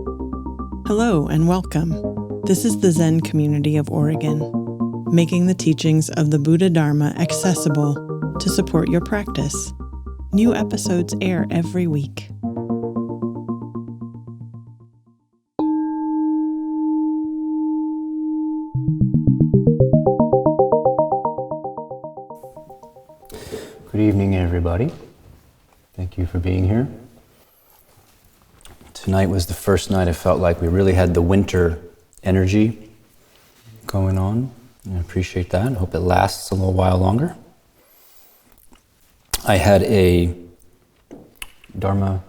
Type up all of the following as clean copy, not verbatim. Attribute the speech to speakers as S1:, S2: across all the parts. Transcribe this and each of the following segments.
S1: Hello and welcome. This is the Zen community of Oregon, making the teachings of the Buddha Dharma accessible to support your practice. New episodes air every week.
S2: Good evening, everybody. Thank you for being here. Tonight was the first night I felt like we really had the winter energy going on. I appreciate that. I hope it lasts a little while longer. I had a Dharma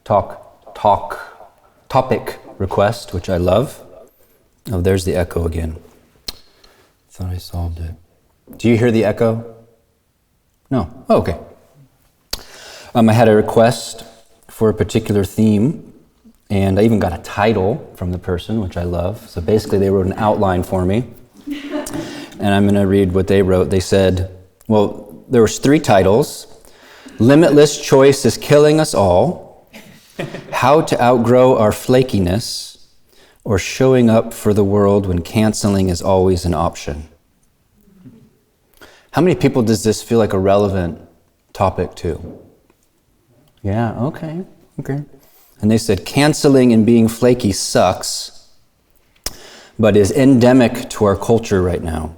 S2: topic request, which I love. Oh, there's the echo again. Thought I solved it. Do you hear the echo? No? Oh, okay. I had a request for a particular theme, and I even got a title from the person, which I love. So basically they wrote an outline for me, and I'm going to read what they wrote. They said, well, there was 3 titles. Limitless Choice is Killing Us All, How to Outgrow Our Flakiness, or Showing Up for the World When Canceling is Always an Option. How many people does this feel like a relevant topic to? Yeah, okay. And they said, canceling and being flaky sucks, but is endemic to our culture right now.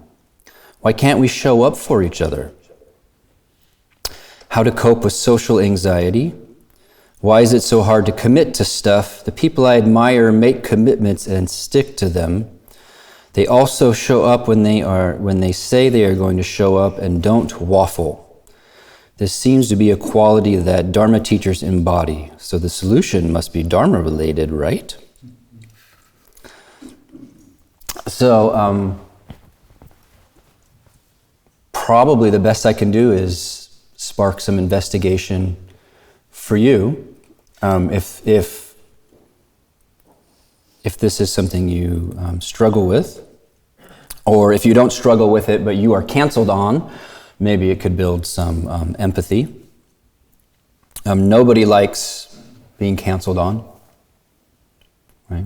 S2: Why can't we show up for each other? How to cope with social anxiety. Why is it so hard to commit to stuff? The people I admire make commitments and stick to them. They also show up when they say they are going to show up and don't waffle. This seems to be a quality that Dharma teachers embody. So the solution must be Dharma related, right? So probably the best I can do is spark some investigation for you. If this is something you struggle with, or if you don't struggle with it but you are canceled on, maybe it could build some empathy. Nobody likes being canceled on, right?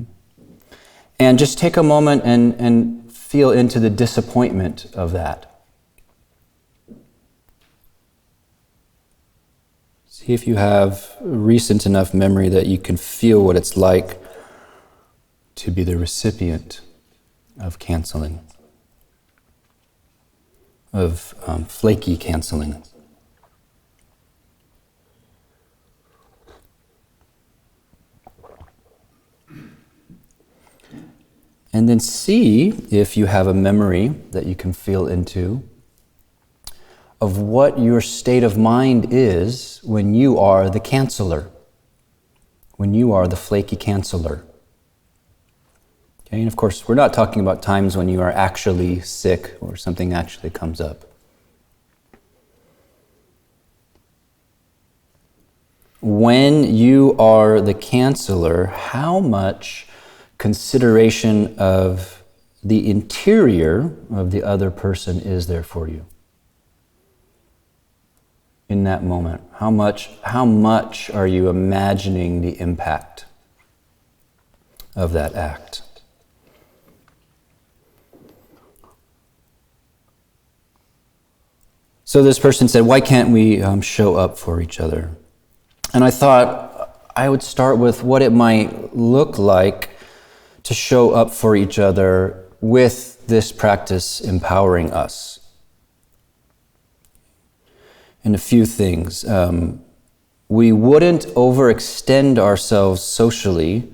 S2: And just take a moment and feel into the disappointment of that. See if you have recent enough memory that you can feel what it's like to be the recipient of canceling, of flaky canceling. And then see if you have a memory that you can feel into of what your state of mind is when you are the canceller, when you are the flaky canceller. Okay, and of course, we're not talking about times when you are actually sick or something actually comes up. When you are the canceller, how much consideration of the interior of the other person is there for you in that moment? How much are you imagining the impact of that act? So this person said, why can't we show up for each other? And I thought I would start with what it might look like to show up for each other with this practice empowering us. And a few things. We wouldn't overextend ourselves socially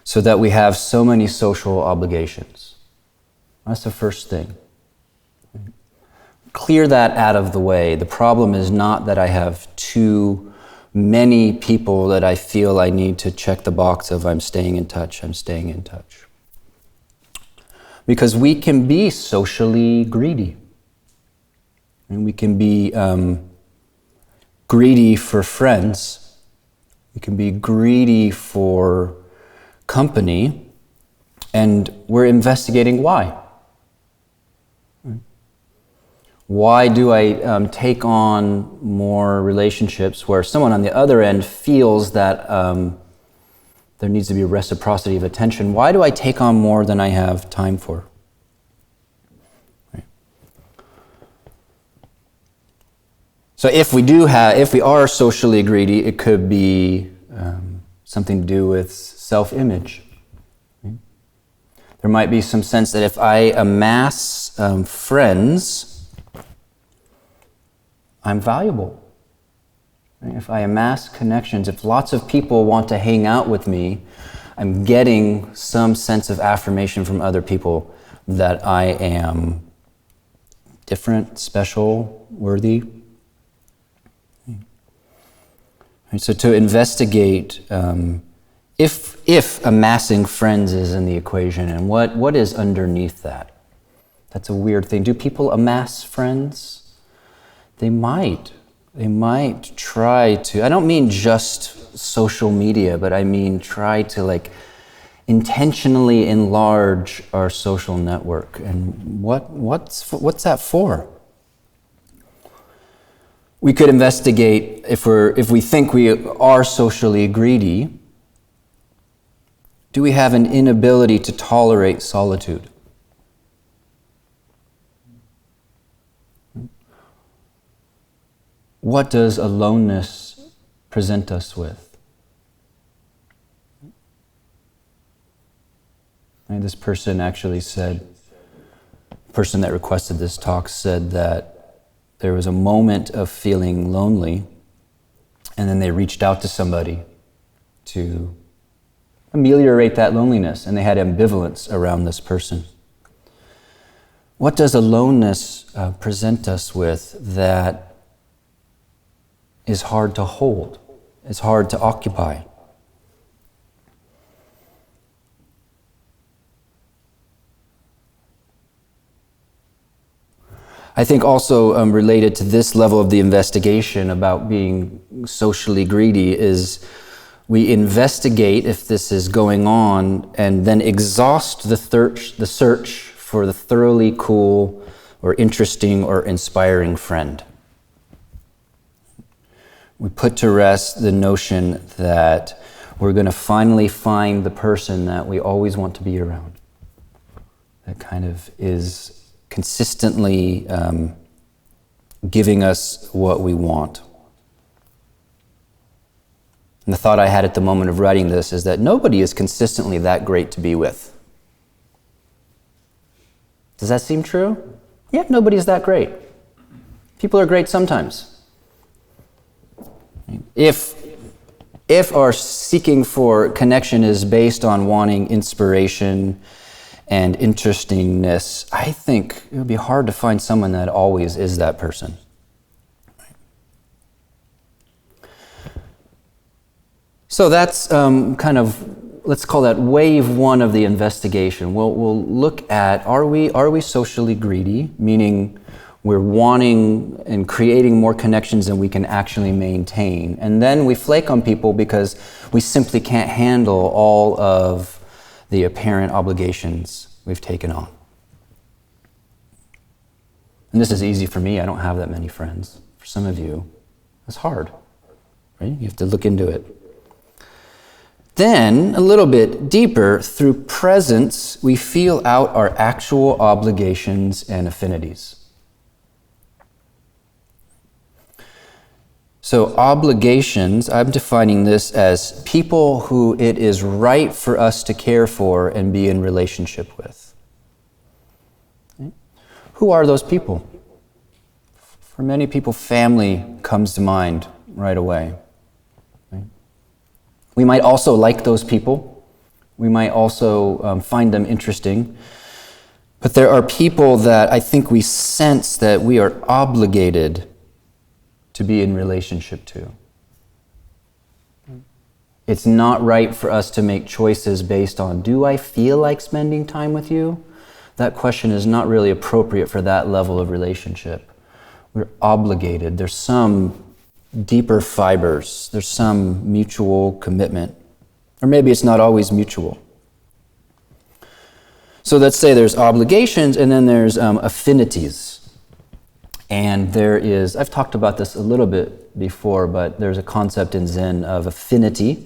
S2: so that we have so many social obligations. That's the first thing. Clear that out of the way. The problem is not that I have too many people that I feel I need to check the box of I'm staying in touch. Because we can be socially greedy. And we can be greedy for friends. We can be greedy for company. And we're investigating why. Why do I take on more relationships where someone on the other end feels that There needs to be a reciprocity of attention. Why do I take on more than I have time for? Right. So if we are socially greedy, it could be something to do with self-image. Right? There might be some sense that if I amass friends, I'm valuable. If I amass connections, if lots of people want to hang out with me, I'm getting some sense of affirmation from other people that I am different, special, worthy. And so to investigate if amassing friends is in the equation, and what is underneath that? That's a weird thing. Do people amass friends? They might. They might try to, I don't mean just social media, but I mean try to intentionally enlarge our social network. And what's that for? We could investigate if we think we are socially greedy, do we have an inability to tolerate solitude? What does aloneness present us with? And this person actually said, the person that requested this talk said that there was a moment of feeling lonely, and then they reached out to somebody to ameliorate that loneliness, and they had ambivalence around this person. What does aloneness present us with that is hard to hold, is hard to occupy? I think also related to this level of the investigation about being socially greedy is we investigate if this is going on and then exhaust the search for the thoroughly cool or interesting or inspiring friend. We put to rest the notion that we're going to finally find the person that we always want to be around. That kind of is consistently giving us what we want. And the thought I had at the moment of writing this is that nobody is consistently that great to be with. Does that seem true? Yeah, nobody's that great. People are great sometimes. If our seeking for connection is based on wanting inspiration and interestingness, I think it would be hard to find someone that always is that person. So that's kind of, let's call that wave one of the investigation. We'll look at, are we socially greedy, meaning we're wanting and creating more connections than we can actually maintain. And then we flake on people because we simply can't handle all of the apparent obligations we've taken on. And this is easy for me. I don't have that many friends. For some of you, it's hard, right? You have to look into it. Then, a little bit deeper, through presence, we feel out our actual obligations and affinities. So obligations, I'm defining this as people who it is right for us to care for and be in relationship with. Okay. Who are those people? For many people, family comes to mind right away. Okay. We might also like those people. We might also find them interesting. But there are people that I think we sense that we are obligated to be in relationship to. It's not right for us to make choices based on, do I feel like spending time with you? That question is not really appropriate for that level of relationship. We're obligated. There's some deeper fibers. There's some mutual commitment. Or maybe it's not always mutual. So let's say there's obligations and then there's affinities. And there is, I've talked about this a little bit before, but there's a concept in Zen of affinity.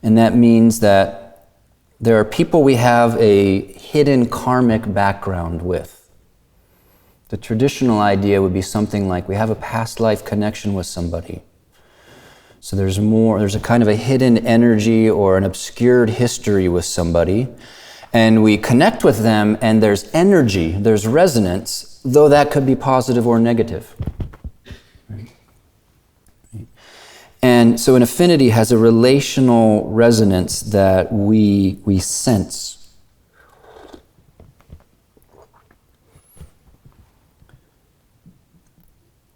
S2: And that means that there are people we have a hidden karmic background with. The traditional idea would be something like we have a past life connection with somebody. So there's a kind of a hidden energy or an obscured history with somebody, and we connect with them, and there's energy, there's resonance, though that could be positive or negative. And so an affinity has a relational resonance that we sense.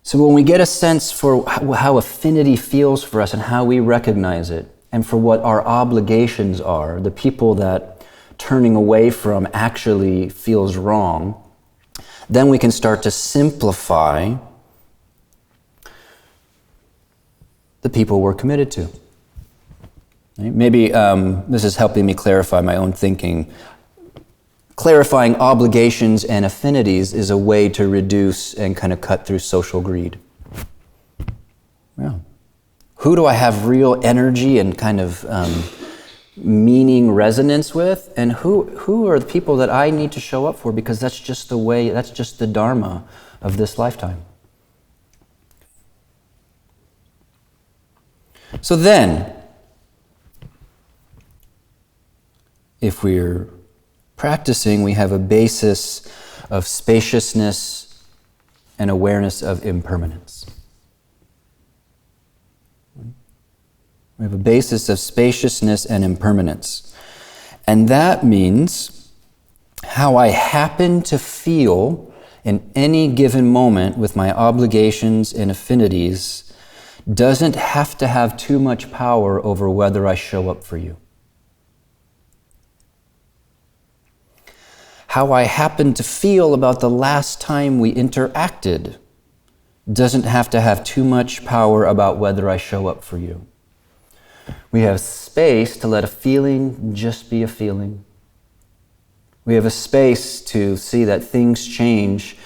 S2: So when we get a sense for how affinity feels for us and how we recognize it, and for what our obligations are, the people that turning away from actually feels wrong, then we can start to simplify the people we're committed to. Right? Maybe this is helping me clarify my own thinking. Clarifying obligations and affinities is a way to reduce and kind of cut through social greed. Yeah. Who do I have real energy and kind of meaning resonance with? And who are the people that I need to show up for, because that's just the way, that's just the dharma of this lifetime. So then, if we're practicing, we have a basis of spaciousness and awareness of impermanence. We have a basis of spaciousness and impermanence. And that means how I happen to feel in any given moment with my obligations and affinities doesn't have to have too much power over whether I show up for you. How I happen to feel about the last time we interacted doesn't have to have too much power about whether I show up for you. We have space to let a feeling just be a feeling. We have a space to see that things change.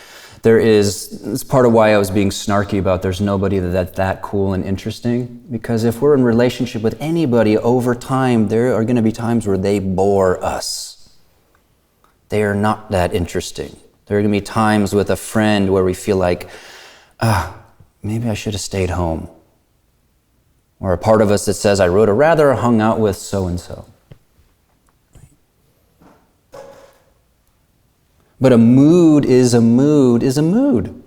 S2: It's part of why I was being snarky about there's nobody that's that cool and interesting. Because if we're in relationship with anybody over time, there are going to be times where they bore us. They are not that interesting. There are going to be times with a friend where we feel like, maybe I should have stayed home. Or a part of us that says, I would have rather hung out with so-and-so. But a mood is a mood is a mood.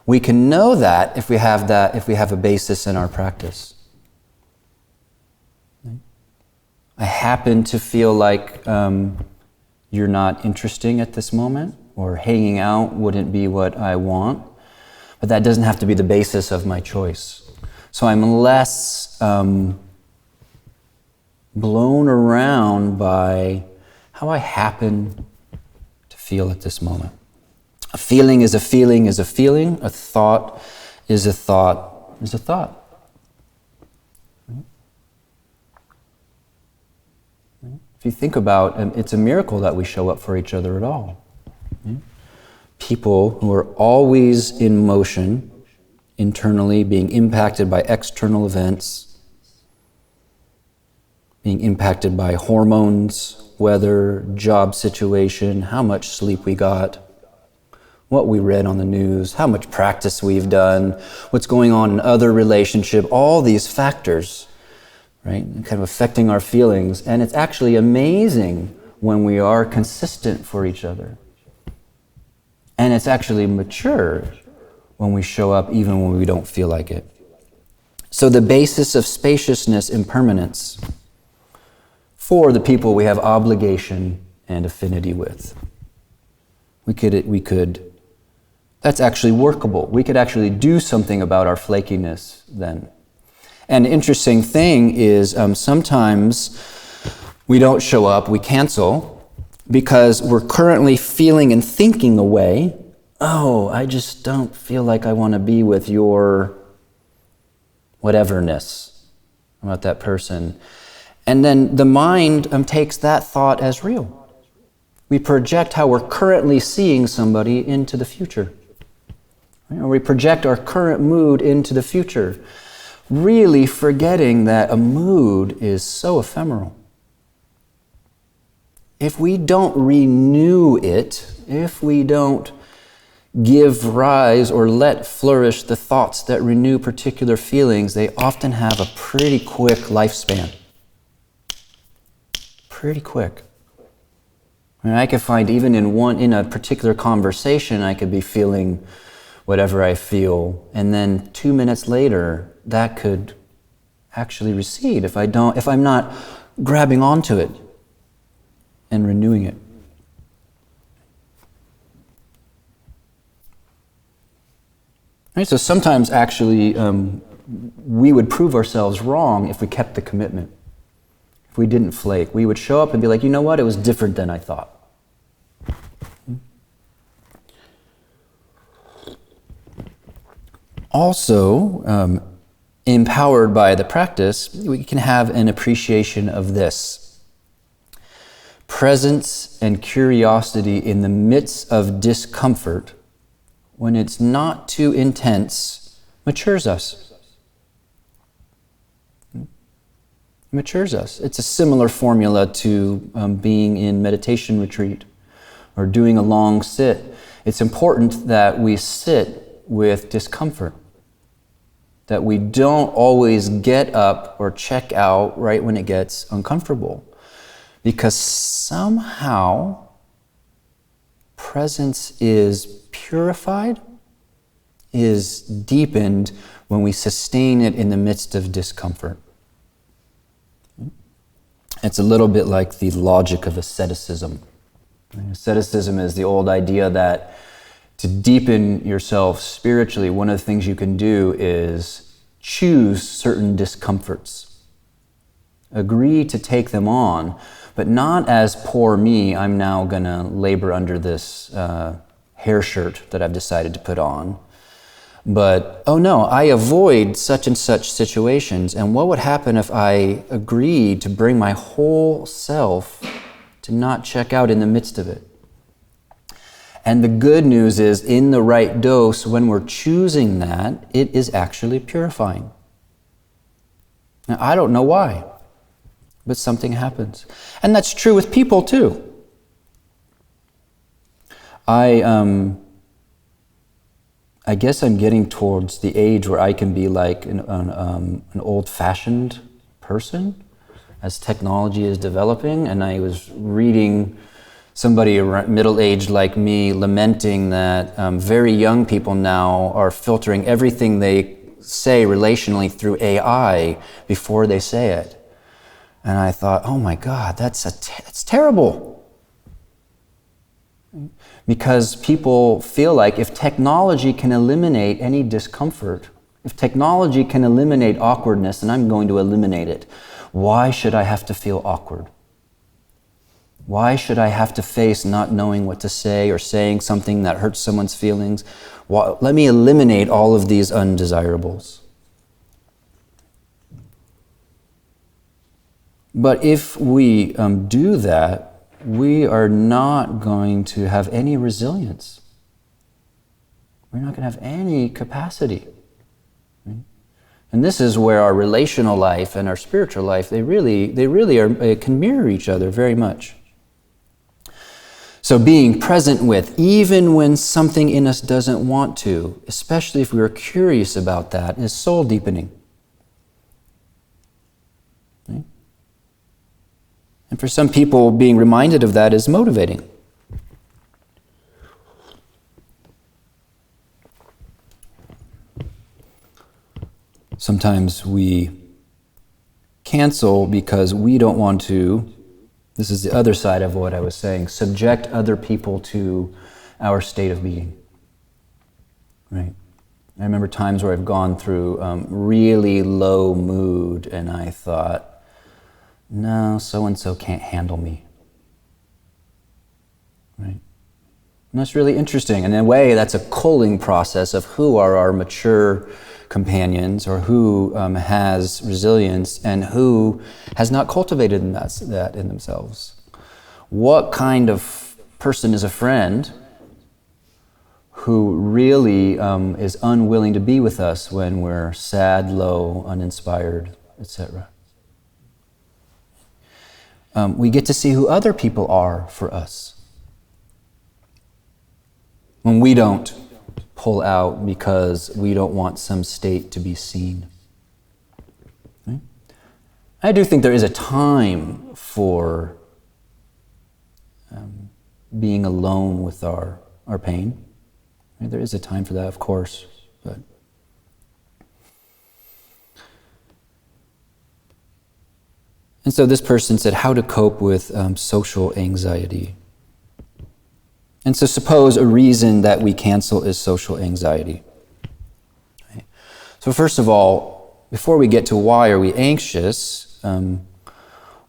S2: We can know that if we have a basis in our practice. I happen to feel like you're not interesting at this moment, or hanging out wouldn't be what I want, but that doesn't have to be the basis of my choice. So I'm less blown around by how I happen to feel at this moment. A feeling is a feeling is a feeling. A thought is a thought is a thought. If you think about it, it's a miracle that we show up for each other at all. People who are always in motion, internally, being impacted by external events, being impacted by hormones, weather, job situation, how much sleep we got, what we read on the news, how much practice we've done, what's going on in other relationship, all these factors, right, kind of affecting our feelings. And it's actually amazing when we are consistent for each other. And it's actually mature when we show up even when we don't feel like it. So the basis of spaciousness, impermanence, for the people we have obligation and affinity with. We could, that's actually workable. We could actually do something about our flakiness then. And the interesting thing is sometimes we don't show up, we cancel, because we're currently feeling and thinking a way, I just don't feel like I want to be with your whateverness about that person. And then the mind takes that thought as real. We project how we're currently seeing somebody into the future. Right? Or we project our current mood into the future. really forgetting that a mood is so ephemeral. If we don't renew it, if we don't give rise or let flourish the thoughts that renew particular feelings, they often have a pretty quick lifespan. Pretty quick. I could find even in a particular conversation, I could be feeling whatever I feel, and then 2 minutes later, that could actually recede if I'm not grabbing onto it and renewing it. Right, so sometimes actually we would prove ourselves wrong if we kept the commitment. If we didn't flake, we would show up and be like, you know what, it was different than I thought. Also, empowered by the practice, we can have an appreciation of this. Presence and curiosity in the midst of discomfort, when it's not too intense, matures us. Matures us. It's a similar formula to being in meditation retreat or doing a long sit. It's important that we sit with discomfort, that we don't always get up or check out right when it gets uncomfortable, because somehow presence is purified, is deepened when we sustain it in the midst of discomfort. It's a little bit like the logic of asceticism. Asceticism is the old idea that to deepen yourself spiritually, one of the things you can do is choose certain discomforts. Agree to take them on, but not as poor me, I'm now going to labor under this hair shirt that I've decided to put on. But, oh no, I avoid such and such situations, and what would happen if I agreed to bring my whole self to not check out in the midst of it? And the good news is, in the right dose, when we're choosing that, it is actually purifying. Now, I don't know why, but something happens. And that's true with people too. I guess I'm getting towards the age where I can be like an old-fashioned person as technology is developing. And I was reading somebody middle-aged like me lamenting that very young people now are filtering everything they say relationally through AI before they say it. And I thought, oh my God, that's terrible. Because people feel like if technology can eliminate any discomfort, if technology can eliminate awkwardness, then I'm going to eliminate it. Why should I have to feel awkward? Why should I have to face not knowing what to say or saying something that hurts someone's feelings? Let me eliminate all of these undesirables. But if we do that, we are not going to have any resilience. We're not going to have any capacity. Right? And this is where our relational life and our spiritual life, they really can mirror each other very much. So being present with, even when something in us doesn't want to, especially if we are curious about that, is soul deepening. Right? And for some people, being reminded of that is motivating. Sometimes we cancel because we don't want to, this is the other side of what I was saying, subject other people to our state of being. Right? I remember times where I've gone through really low mood and I thought, no, so-and-so can't handle me. Right? And that's really interesting. And in a way, that's a culling process of who are our mature companions or who has resilience and who has not cultivated that in themselves. What kind of person is a friend who really is unwilling to be with us when we're sad, low, uninspired, etc. We get to see who other people are for us when we don't pull out because we don't want some state to be seen. Right? I do think there is a time for being alone with our pain. Right? There is a time for that, of course, but and so this person said how to cope with social anxiety. And so suppose a reason that we cancel is social anxiety. Right? So first of all, before we get to why are we anxious,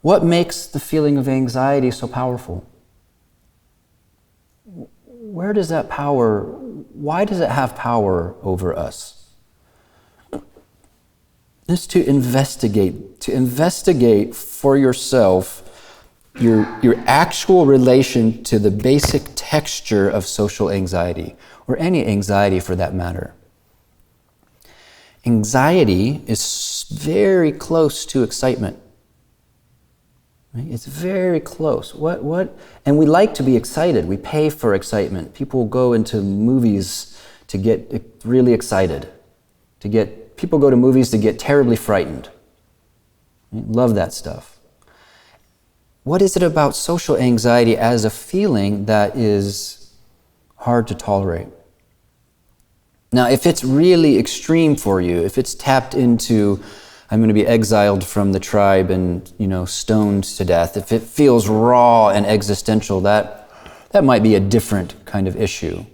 S2: what makes the feeling of anxiety so powerful? Where does that power, why does it have power over us? Just to investigate for yourself your actual relation to the basic texture of social anxiety, or any anxiety for that matter. Anxiety is very close to excitement. Right? It's very close. And we like to be excited. We pay for excitement. People go into movies to get really excited. People go to movies to get terribly frightened. Right? Love that stuff. What is it about social anxiety as a feeling that is hard to tolerate? Now, if it's really extreme for you, if it's tapped into, I'm going to be exiled from the tribe and, stoned to death, if it feels raw and existential, that might be a different kind of issue.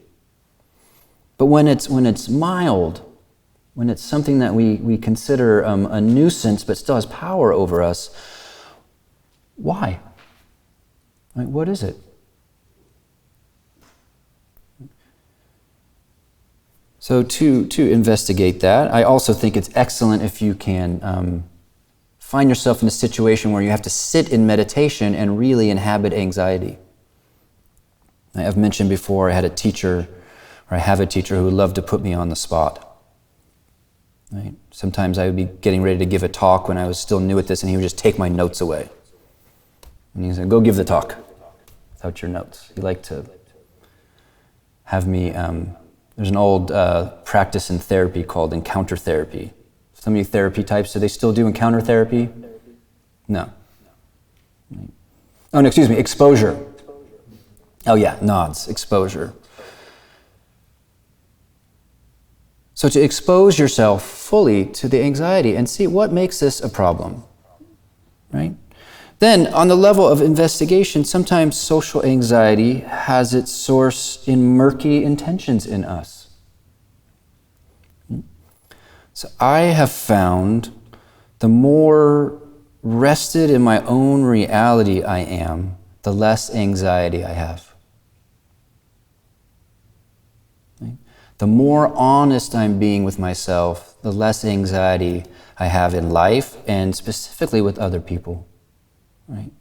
S2: But when it's mild, when it's something that we consider a nuisance but still has power over us, why? What is it? So to investigate that, I also think it's excellent if you can find yourself in a situation where you have to sit in meditation and really inhabit anxiety. I've mentioned before I have a teacher who loved to put me on the spot. Right? Sometimes I would be getting ready to give a talk when I was still new at this, and he would just take my notes away. And he said, "Go give the talk without your notes." He liked to have me, there's an old practice in therapy called encounter therapy. Some of you therapy types, do they still do encounter therapy? No. Oh, no, excuse me, exposure. Oh yeah, nods, exposure. So to expose yourself fully to the anxiety and see what makes this a problem, right? Then, on the level of investigation, sometimes social anxiety has its source in murky intentions in us. So I have found the more rested in my own reality I am, the less anxiety I have. Right? The more honest I'm being with myself, the less anxiety I have in life and specifically with other people. Right?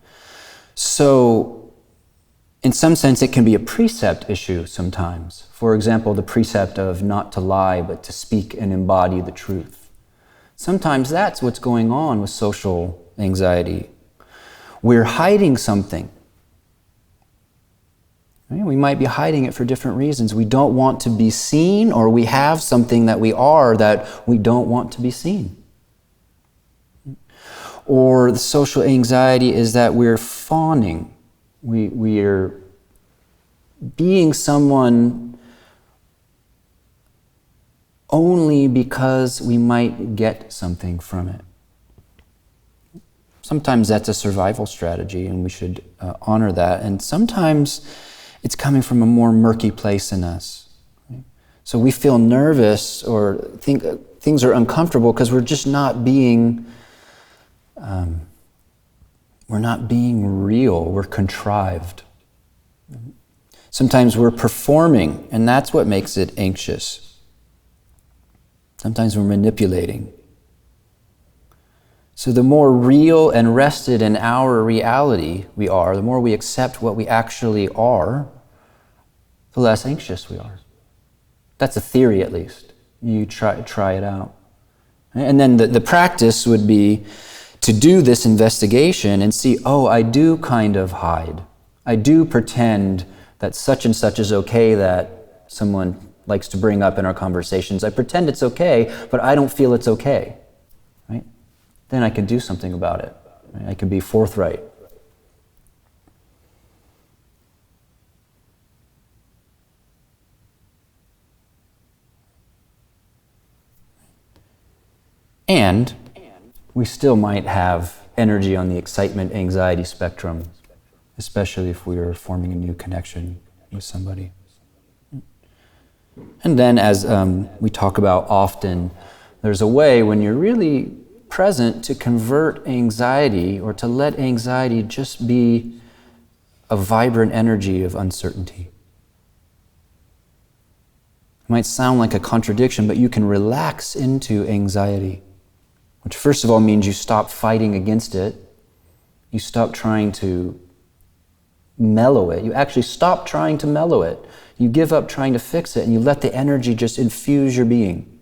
S2: So, in some sense, it can be a precept issue sometimes. For example, the precept of not to lie, but to speak and embody the truth. Sometimes that's what's going on with social anxiety. We're hiding something. Right? We might be hiding it for different reasons. We don't want to be seen, or we have something that we are that we don't want to be seen. Or the social anxiety is that we're fawning. We're being someone only because we might get something from it. Sometimes that's a survival strategy, and we should honor that. And sometimes it's coming from a more murky place in us. Right? So we feel nervous or think things are uncomfortable because we're just not being real, we're contrived. Sometimes we're performing, and that's what makes it anxious. Sometimes we're manipulating. So the more real and rested in our reality we are, the more we accept what we actually are, the less anxious we are. That's a theory, at least. You try it out. And then the practice would be to do this investigation and see, oh, I do kind of hide. I do pretend that such and such is okay that someone likes to bring up in our conversations. I pretend it's okay, but I don't feel it's okay. Right? Then I can do something about it. Right? I can be forthright. And we still might have energy on the excitement-anxiety spectrum, especially if we are forming a new connection with somebody. And then, as we talk about often, there's a way when you're really present to convert anxiety, or to let anxiety just be a vibrant energy of uncertainty. It might sound like a contradiction, but you can relax into anxiety, which first of all means you stop fighting against it. You stop trying to mellow it. You actually stop trying to mellow it. You give up trying to fix it, and you let the energy just infuse your being.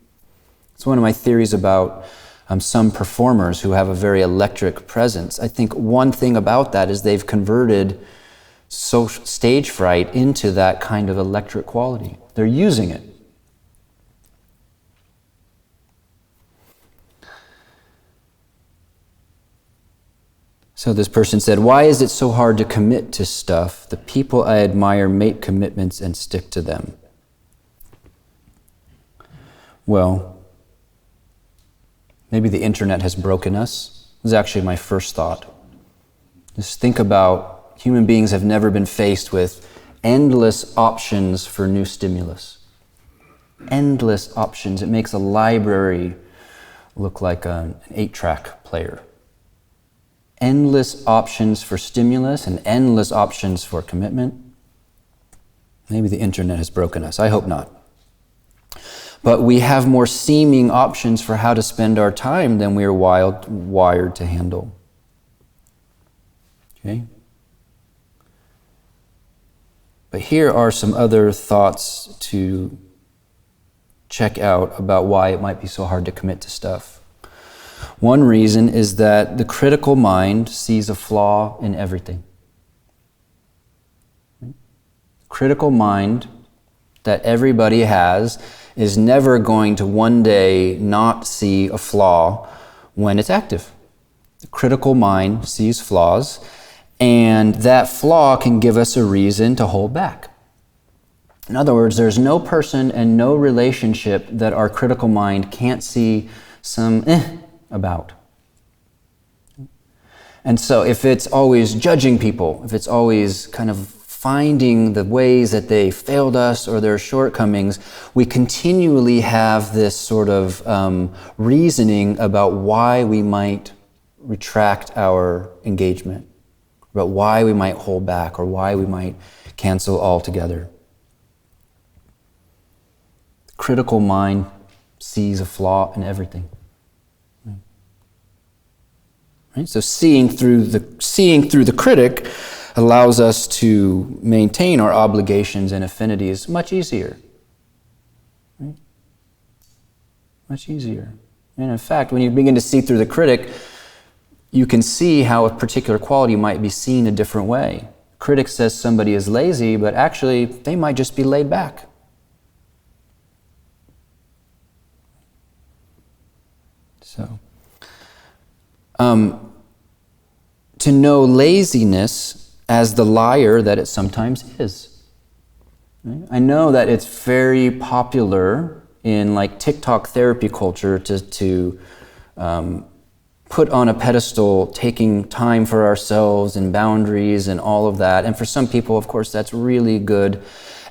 S2: It's one of my theories about some performers who have a very electric presence. I think one thing about that is they've converted stage fright into that kind of electric quality. They're using it. So this person said, why is it so hard to commit to stuff? The people I admire make commitments and stick to them. Well, maybe the internet has broken us. This is actually my first thought. Just think about human beings have never been faced with endless options for new stimulus. Endless options. It makes a library look like an 8-track player. Endless options for stimulus and endless options for commitment. Maybe the internet has broken us. I hope not. But we have more seeming options for how to spend our time than we are wired to handle. Okay? But here are some other thoughts to check out about why it might be so hard to commit to stuff. One reason is that the critical mind sees a flaw in everything. Critical mind that everybody has is never going to one day not see a flaw when it's active. The critical mind sees flaws, and that flaw can give us a reason to hold back. In other words, there's no person and no relationship that our critical mind can't see some about. And so if it's always judging people, if it's always kind of finding the ways that they failed us or their shortcomings, we continually have this sort of reasoning about why we might retract our engagement, about why we might hold back or why we might cancel altogether. The critical mind sees a flaw in everything. Right? So seeing through the critic allows us to maintain our obligations and affinities much easier. Right? Much easier. And in fact, when you begin to see through the critic, you can see how a particular quality might be seen a different way. The critic says somebody is lazy, but actually they might just be laid back. So, to know laziness as the liar that it sometimes is. Right? I know that it's very popular in like TikTok therapy culture to put on a pedestal taking time for ourselves and boundaries and all of that. And for some people, of course, that's really good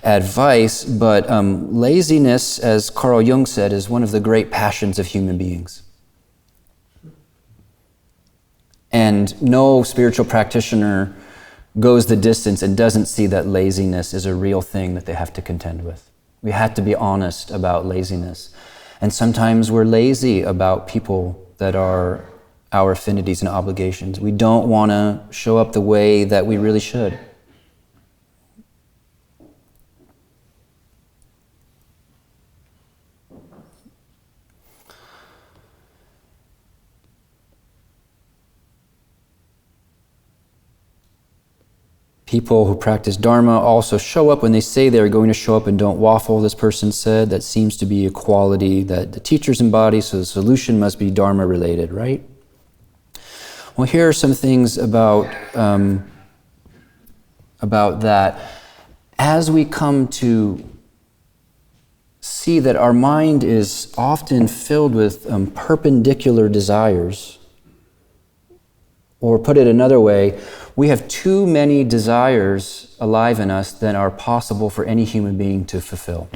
S2: advice. But laziness, as Carl Jung said, is one of the great passions of human beings. And no spiritual practitioner goes the distance and doesn't see that laziness is a real thing that they have to contend with. We have to be honest about laziness. And sometimes we're lazy about people that are our affinities and obligations. We don't want to show up the way that we really should. People who practice Dharma also show up when they say they're going to show up and don't waffle, this person said. That seems to be a quality that the teachers embody, so the solution must be Dharma related, right? Well, here are some things about that. As we come to see that our mind is often filled with perpendicular desires, or put it another way, we have too many desires alive in us than are possible for any human being to fulfill.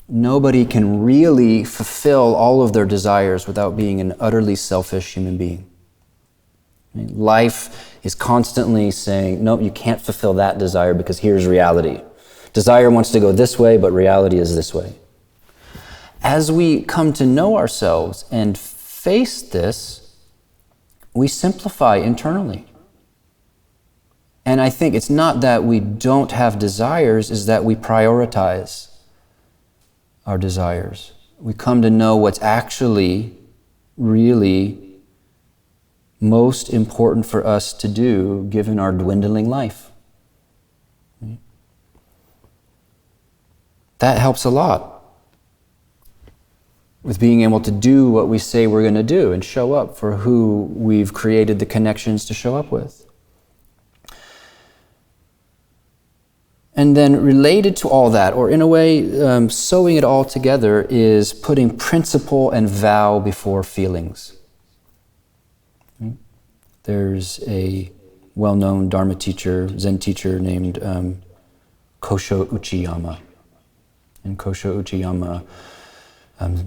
S2: Nobody can really fulfill all of their desires without being an utterly selfish human being. Life is constantly saying, nope, you can't fulfill that desire because here's reality. Desire wants to go this way, but reality is this way. As we come to know ourselves and face this, we simplify internally. And I think it's not that we don't have desires, it's that we prioritize our desires. We come to know what's actually really most important for us to do given our dwindling life. That helps a lot with being able to do what we say we're going to do and show up for who we've created the connections to show up with. And then related to all that, or in a way, sewing it all together, is putting principle and vow before feelings. There's a well-known Dharma teacher, Zen teacher named Kosho Uchiyama. And Kosho Uchiyama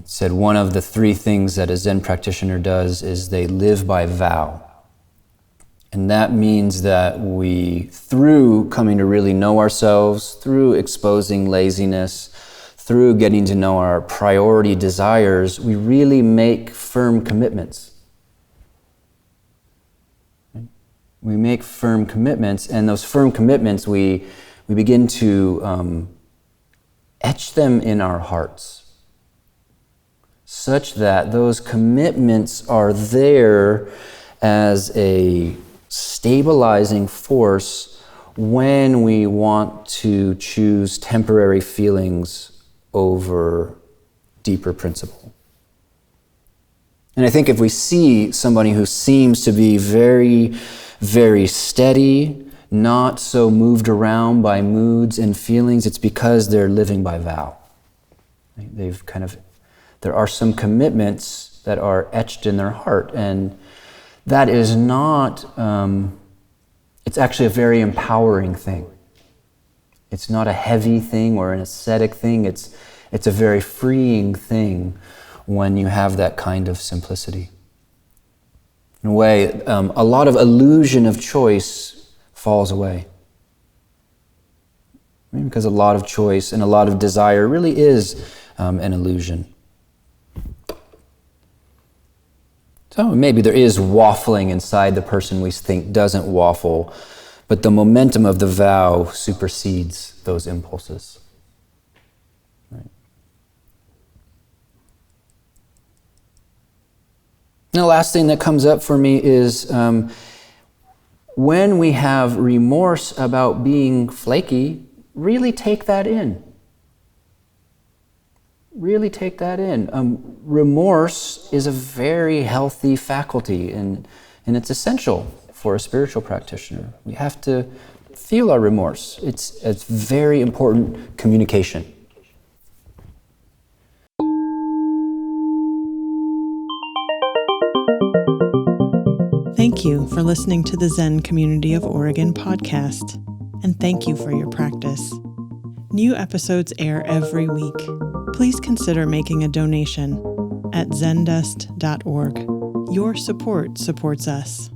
S2: said one of the three things that a Zen practitioner does is they live by vow. And that means that we, through coming to really know ourselves, through exposing laziness, through getting to know our priority desires, we really make firm commitments. We make firm commitments, and those firm commitments, we begin to etch them in our hearts, such that those commitments are there as a stabilizing force when we want to choose temporary feelings over deeper principle. And I think if we see somebody who seems to be very, very steady, not so moved around by moods and feelings, it's because they're living by vow. There are some commitments that are etched in their heart, and that is not, it's actually a very empowering thing. It's not a heavy thing or an ascetic thing, it's a very freeing thing when you have that kind of simplicity. In a way, a lot of illusion of choice falls away. Because a lot of choice and a lot of desire really is an illusion. So maybe there is waffling inside the person we think doesn't waffle, but the momentum of the vow supersedes those impulses. Right. And the last thing that comes up for me is when we have remorse about being flaky, really take that in. Really take that in. Remorse is a very healthy faculty, and it's essential for a spiritual practitioner. We have to feel our remorse. It's very important communication.
S1: Thank you for listening to the Zen Community of Oregon podcast, and thank you for your practice. New episodes air every week. Please consider making a donation at zendust.org. Your support supports us.